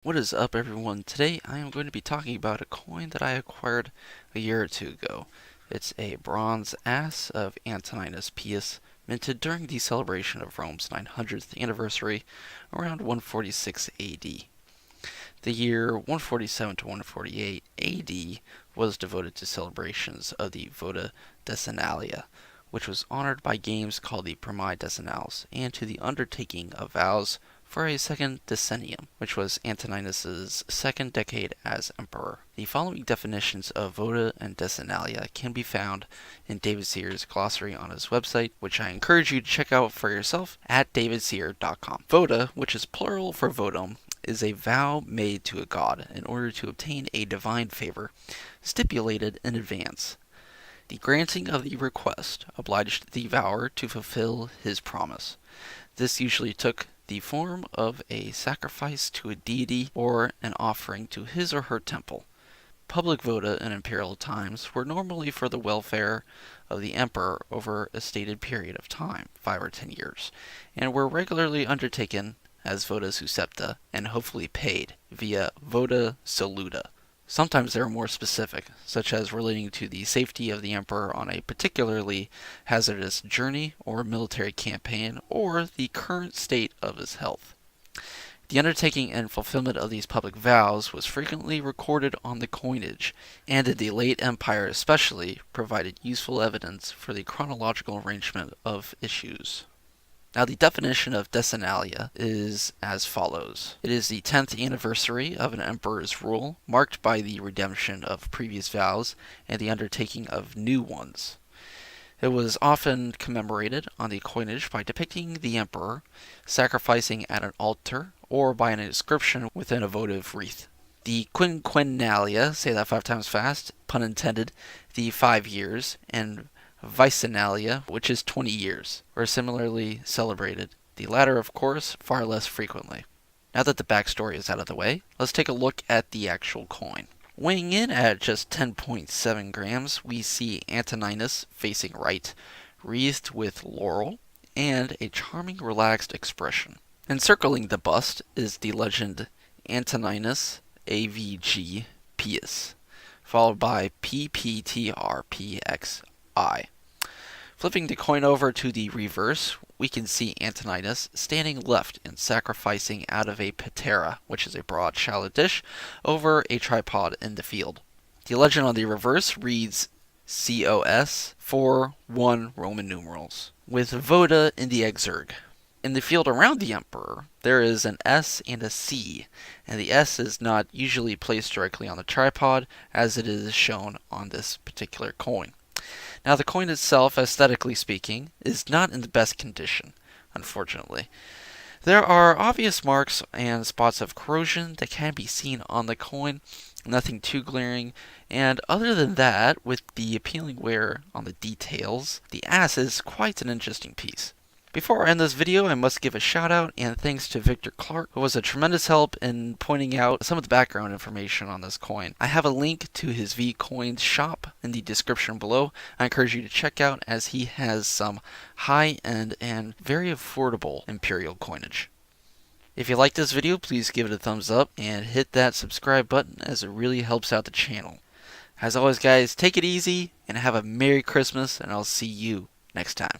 What is up, everyone? Today I am going to be talking about a coin that I acquired a year or two ago. It's a bronze Ass of Antoninus piece minted during the celebration of Rome's 900th anniversary around 146 AD. The year 147 to 148 AD was devoted to celebrations of the VOTA decinalia, which was honored by games called the Primi Decenales, and to the undertaking of vows for a second decennium, which was Antoninus's second decade as emperor. The following definitions of VOTA and decinalia can be found in David Sear's glossary on his website, which I encourage you to check out for yourself at davidsear.com. VOTA, which is plural for votum, is a vow made to a god in order to obtain a divine favor stipulated in advance. The granting of the request obliged the vower to fulfill his promise. This usually took the form of a sacrifice to a deity or an offering to his or her temple. Public vota in imperial times were normally for the welfare of the emperor over a stated period of time, 5 or 10 years, and were regularly undertaken as vota suscepta and hopefully paid via vota soluta. Sometimes they are more specific, such as relating to the safety of the emperor on a particularly hazardous journey or military campaign, or the current state of his health. The undertaking and fulfillment of these public vows was frequently recorded on the coinage, and in the late empire especially provided useful evidence for the chronological arrangement of issues. Now, the definition of decinalia is as follows. It is the 10th anniversary of an emperor's rule, marked by the redemption of previous vows and the undertaking of new ones. It was often commemorated on the coinage by depicting the emperor sacrificing at an altar or by an inscription within a votive wreath. The quinquennalia, say that 5 times fast, pun intended, the 5 years, and vicinalia, which is 20 years, were similarly celebrated, the latter, of course, far less frequently. Now that the backstory is out of the way, let's take a look at the actual coin. Weighing in at just 10.7 grams, we see Antoninus facing right, wreathed with laurel, and a charming, relaxed expression. Encircling the bust is the legend Antoninus AVG Pius, followed by PPTRPXI. Flipping the coin over to the reverse, we can see Antoninus standing left and sacrificing out of a patera, which is a broad shallow dish, over a tripod in the field. The legend on the reverse reads COS 4:1 Roman numerals, with VOTA in the exurg. In the field around the emperor, there is an S and a C, and the S is not usually placed directly on the tripod, as it is shown on this particular coin. Now, the coin itself, aesthetically speaking, is not in the best condition, unfortunately. There are obvious marks and spots of corrosion that can be seen on the coin, nothing too glaring, and other than that, with the appealing wear on the details, the Ass is quite an interesting piece. Before I end this video, I must give a shout out and thanks to Victor Clark, who was a tremendous help in pointing out some of the background information on this coin. I have a link to his VCoins shop in the description below. I encourage you to check out, as he has some high-end and very affordable imperial coinage. If you like this video, please give it a thumbs up and hit that subscribe button, as it really helps out the channel. As always, guys, take it easy and have a Merry Christmas, and I'll see you next time.